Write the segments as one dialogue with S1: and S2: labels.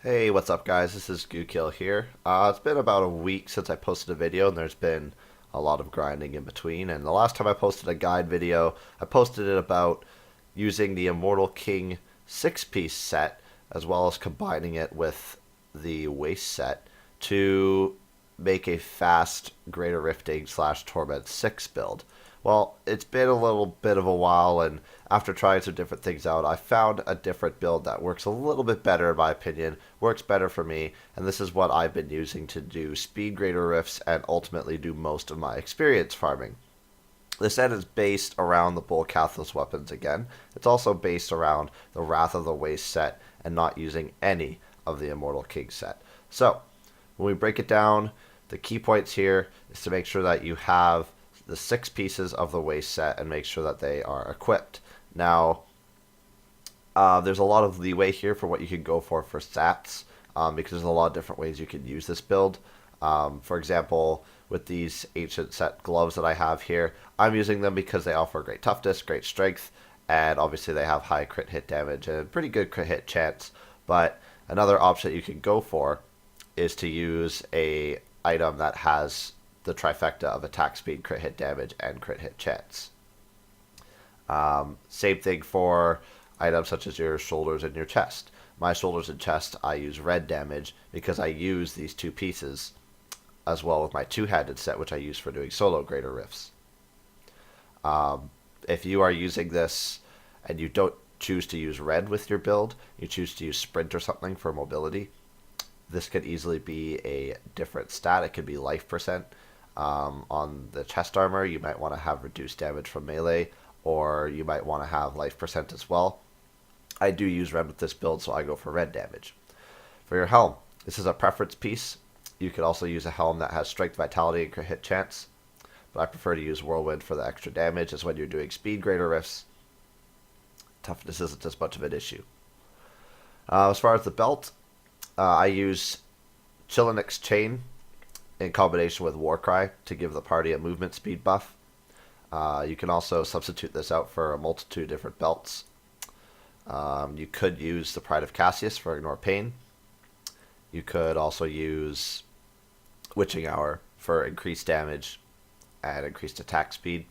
S1: Hey, what's up guys? This is Gookill here. It's been about a week since I posted a video and there's been a lot of grinding in between. And the last time I posted a guide video, I posted it about using the Immortal King 6-piece set as well as combining it with the Waste set to make a fast Greater Rifting slash Torment 6 build. Well, it's been a little bit of a while, and after trying some different things out, I found a different build that works a little bit better, in my opinion, works better for me, and this is what I've been using to do speed greater rifts and ultimately do most of my experience farming. This set is based around the Bull Cathos weapons again. It's also based around the Wrath of the Waste set and not using any of the Immortal King set. So, when we break it down, the key points here is to make sure that you have the 6 pieces of the Waste set and make sure that they are equipped. Now, there's a lot of leeway here for what you can go for stats, because there's a lot of different ways you can use this build. For example, with these ancient set gloves that I have here, I'm using them because they offer great toughness, great strength, and obviously they have high crit hit damage and pretty good crit hit chance. But another option that you can go for is to use a item that has the trifecta of attack speed, crit hit damage, and crit hit chance. Same thing for items such as your shoulders and your chest. My shoulders and chest, I use red damage because I use these 2 pieces as well with my two-handed set, which I use for doing solo greater rifts. If you are using this and you don't choose to use red with your build, you choose to use sprint or something for mobility, this could easily be a different stat. It could be life percent. On the chest armor, you might want to have reduced damage from melee, or you might want to have life percent as well. I do use red with this build, so I go for red damage. For your helm, this is a preference piece. You could also use a helm that has strength, vitality, and crit hit chance, but I prefer to use Whirlwind for the extra damage, as when you're doing speed greater rifts, toughness isn't as much of an issue. As far as the belt, I use Chilinix Chain in combination with Warcry to give the party a movement speed buff. You can also substitute this out for a multitude of different belts. You could use the Pride of Cassius for Ignore Pain. You could also use Witching Hour for increased damage and increased attack speed.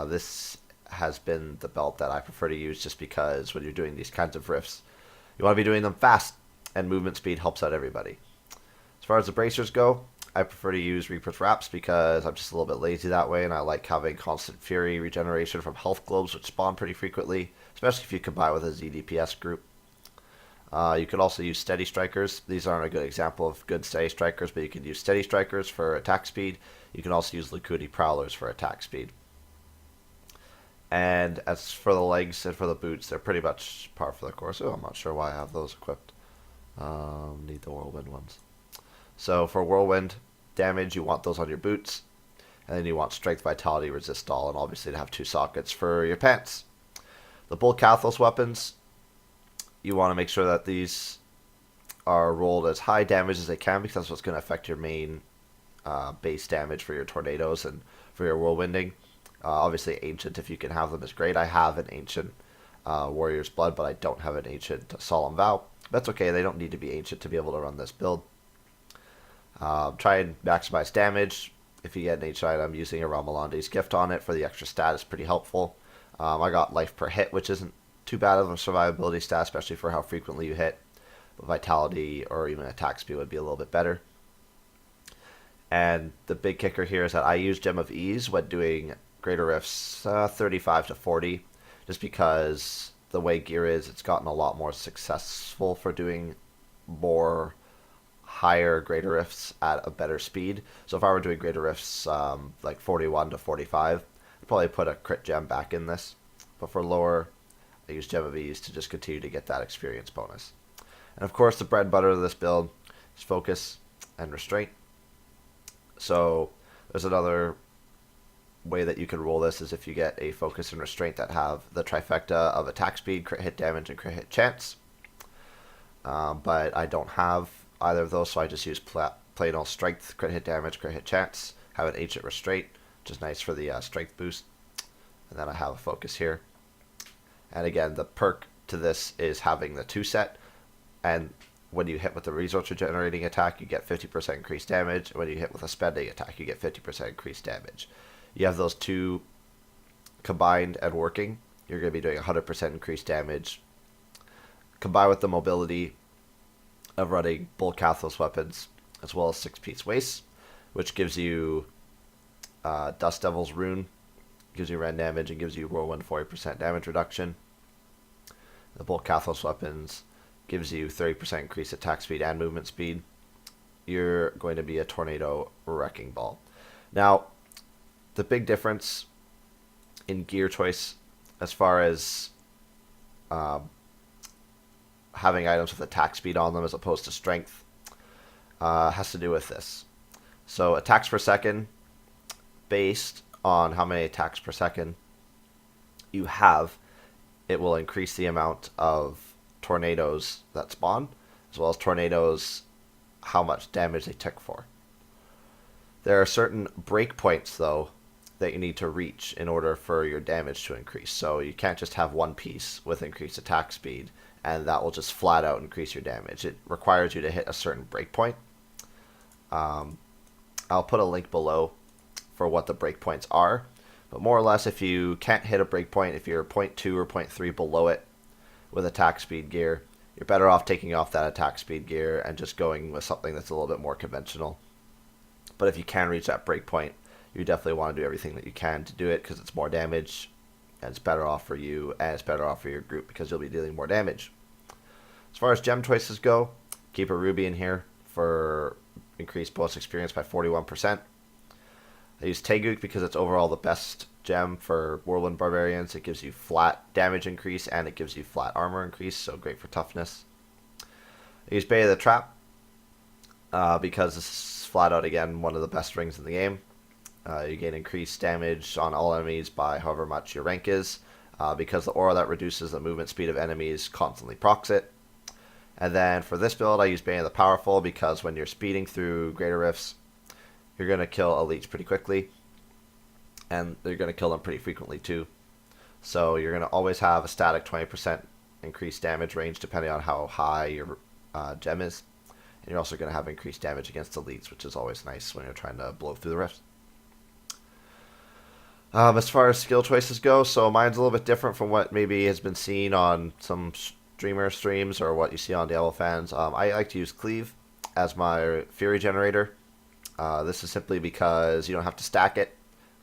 S1: This has been the belt that I prefer to use just because when you're doing these kinds of rifts, you want to be doing them fast, and movement speed helps out everybody. As far as the bracers go, I prefer to use Reaper's Wraps because I'm just a little bit lazy that way, and I like having constant fury regeneration from health globes, which spawn pretty frequently, especially if you combine with a ZDPS group. You could also use Steady Strikers. These aren't a good example of good Steady Strikers, but you can use Steady Strikers for attack speed. You can also use Lakudi Prowlers for attack speed. And as for the legs and for the boots, they're pretty much par for the course. Oh, I'm not sure why I have those equipped. Need the Whirlwind ones. So for Whirlwind damage, you want those on your boots. And then you want Strength, Vitality, Resist All, and obviously to have 2 sockets for your pants. The Bull Cathos weapons, you want to make sure that these are rolled as high damage as they can, because that's what's going to affect your main base damage for your tornadoes and for your whirlwinding. Obviously, Ancient, if you can have them, is great. I have an Ancient Warrior's Blood, but I don't have an Ancient Solemn Vow. That's okay. They don't need to be Ancient to be able to run this build. Try and maximize damage. If you get an Ancient item, using a Ramelande's Gift on it for the extra stat is pretty helpful. I got life per hit, which isn't too bad of a survivability stat, especially for how frequently you hit. But vitality or even attack speed would be a little bit better. And the big kicker here is that I use Gem of Ease when doing greater rifts 35 to 40, just because the way gear is, it's gotten a lot more successful for doing more higher greater rifts at a better speed. So if I were doing greater rifts like 41 to 45, I'd probably put a crit gem back in this. But for lower, I use Gem of Ease to just continue to get that experience bonus. And of course, the bread and butter of this build is focus and restraint. So there's another way that you can roll this is if you get a focus and restraint that have the trifecta of attack speed, crit hit damage, and crit hit chance. But I don't have either of those, so I just use plain old strength, crit hit damage, crit hit chance. Have an ancient restraint, which is nice for the strength boost. And then I have a focus here. And again, the perk to this is having the 2 set. And when you hit with a resource regenerating attack, you get 50% increased damage. When you hit with a spending attack, you get 50% increased damage. You have those two combined and working, you're going to be doing 100% increased damage. Combined with the mobility of running Bull Cathos weapons, as well as 6-piece Waste, which gives you Dust Devil's Rune, gives you rend damage, and gives you Whirlwind 40% damage reduction. The Bull Cathos weapons gives you 30% increased attack speed and movement speed. You're going to be a Tornado Wrecking Ball. Now, the big difference in gear choice as far as having items with attack speed on them as opposed to strength has to do with this. So attacks per second, based on how many attacks per second you have, it will increase the amount of tornadoes that spawn, as well as tornadoes, how much damage they tick for. There are certain breakpoints, though, that you need to reach in order for your damage to increase. So you can't just have one piece with increased attack speed, and that will just flat out increase your damage. It requires you to hit a certain breakpoint. I'll put a link below for what the breakpoints are, but more or less, if you can't hit a breakpoint, if you're 0.2 or 0.3 below it with attack speed gear, you're better off taking off that attack speed gear and just going with something that's a little bit more conventional. But if you can reach that breakpoint, you definitely want to do everything that you can to do it, because it's more damage, and it's better off for you, and it's better off for your group because you'll be dealing more damage. As far as gem choices go, keep a ruby in here for increased bonus experience by 41%. I use Tegook because it's overall the best gem for Whirlwind Barbarians. It gives you flat damage increase and it gives you flat armor increase, so great for toughness. I use Bay of the Trap because this is flat out, again, one of the best rings in the game. You gain increased damage on all enemies by however much your rank is, because the aura that reduces the movement speed of enemies constantly procs it. And then for this build, I use Bane of the Powerful because when you're speeding through Greater Rifts, you're going to kill elites pretty quickly, and you're going to kill them pretty frequently too. So you're going to always have a static 20% increased damage range depending on how high your gem is. And you're also going to have increased damage against elites, which is always nice when you're trying to blow through the rifts. As far as skill choices go, so mine's a little bit different from what maybe has been seen on some streamer streams or what you see on Diablo fans. I like to use Cleave as my Fury generator. This is simply because you don't have to stack it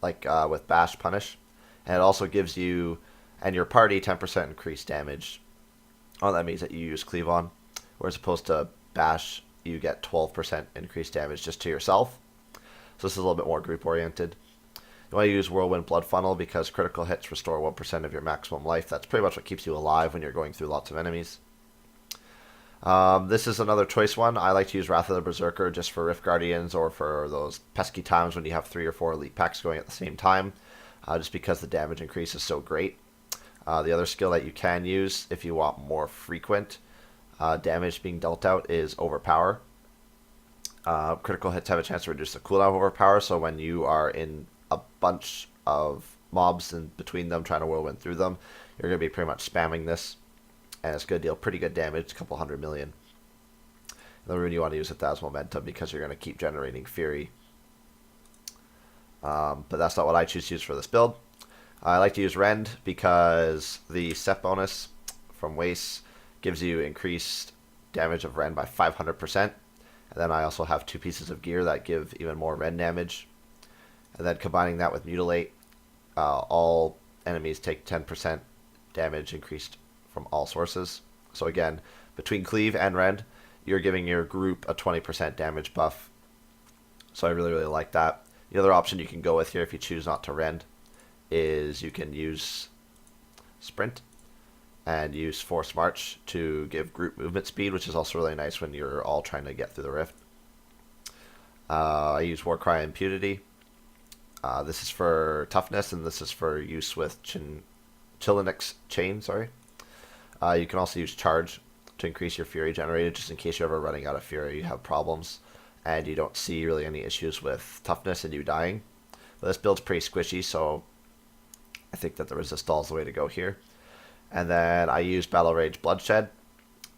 S1: like with Bash Punish. And it also gives you and your party 10% increased damage on the enemies that you use Cleave on. Whereas opposed to Bash, you get 12% increased damage just to yourself. So this is a little bit more group oriented. You want to use Whirlwind Blood Funnel because critical hits restore 1% of your maximum life. That's pretty much what keeps you alive when you're going through lots of enemies. This is another choice one. I like to use Wrath of the Berserker just for Rift Guardians or for those pesky times when you have 3 or 4 elite packs going at the same time, just because the damage increase is so great. The other skill that you can use if you want more frequent damage being dealt out is Overpower. Critical hits have a chance to reduce the cooldown of Overpower, so when you are in a bunch of mobs and between them trying to whirlwind through them, you're going to be pretty much spamming this, and it's going to deal pretty good damage, a couple 100 million. The rune you want to use with that is Momentum because you're going to keep generating Fury. But that's not what I choose to use for this build. I like to use Rend because the set bonus from Waste gives you increased damage of Rend by 500%. And then I also have 2 pieces of gear that give even more Rend damage. And then combining that with Mutilate, all enemies take 10% damage increased from all sources. So again, between Cleave and Rend, you're giving your group a 20% damage buff. So I really, really like that. The other option you can go with here if you choose not to Rend is you can use Sprint and use Force March to give group movement speed, which is also really nice when you're all trying to get through the rift. I use Warcry Impunity. This is for toughness, and this is for use with Chilinix Chain. You can also use Charge to increase your Fury generated, just in case you're ever running out of Fury, you have problems, and you don't see really any issues with toughness and you dying. But this build's pretty squishy, so I think that the Resistol is the way to go here. And then I use Battle Rage Bloodshed.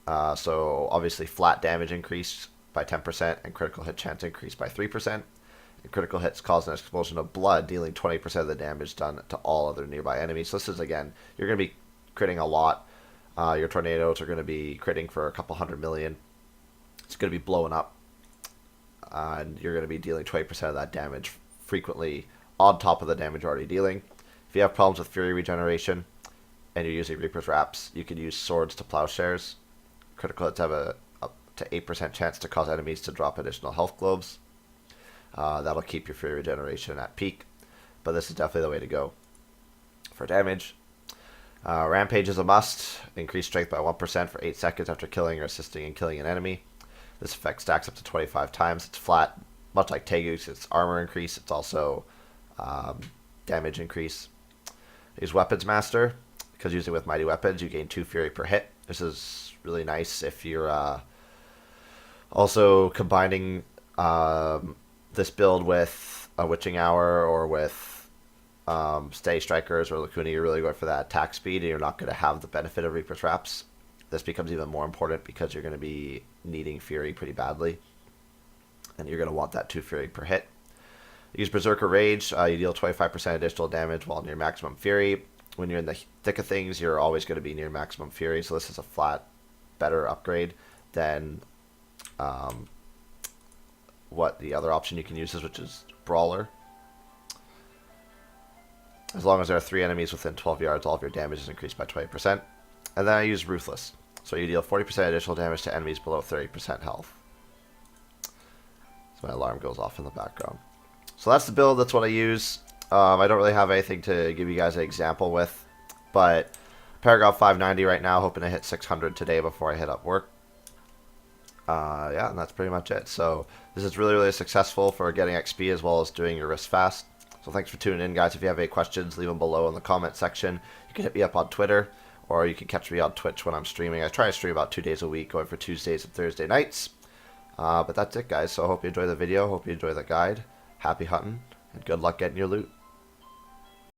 S1: So obviously flat damage increased by 10% and critical hit chance increased by 3%. And critical hits cause an explosion of blood, dealing 20% of the damage done to all other nearby enemies. So this is, again, you're going to be critting a lot. Your tornadoes are going to be critting for a couple 100 million. It's going to be blowing up. And you're going to be dealing 20% of that damage frequently on top of the damage you're already dealing. If you have problems with Fury regeneration and you're using Reaper's Wraps, you can use Swords to Plowshares. Critical hits have a up to 8% chance to cause enemies to drop additional health globes. That'll keep your Fury regeneration at peak, but this is definitely the way to go for damage. Rampage is a must. Increase strength by 1% for 8 seconds after killing or assisting in killing an enemy. This effect stacks up to 25 times. It's flat, much like Tegu's. It's armor increase. It's also damage increase. Use Weapons Master, because using with Mighty Weapons, you gain 2 Fury per hit. This is really nice if you're also combining this build with a Witching Hour or with Stay Strikers or Lacuna. You're really going for that attack speed, and you're not going to have the benefit of Reaper's Wraps. This becomes even more important because you're going to be needing Fury pretty badly, and you're going to want that 2 Fury per hit. Use Berserker Rage. You deal 25% additional damage while near maximum Fury. When you're in the thick of things, you're always going to be near maximum Fury, so this is a flat, better upgrade than what the other option you can use is, which is Brawler. As long as there are 3 enemies within 12 yards, all of your damage is increased by 20%. And then I use Ruthless. So you deal 40% additional damage to enemies below 30% health. So my alarm goes off in the background. So that's the build. That's what I use. I don't really have anything to give you guys an example with. But Paragraph 590 right now. Hoping to hit 600 today before I hit up work. Yeah, and that's pretty much it. So this is really, really successful for getting XP as well as doing your wrist fast. So thanks for tuning in, guys. If you have any questions, leave them below in the comment section. You can hit me up on Twitter, or you can catch me on Twitch when I'm streaming. I try to stream about 2 days a week, going for Tuesdays and Thursday nights. But that's it, guys. So I hope you enjoy the video. Hope you enjoy the guide. Happy hunting, and good luck getting your loot.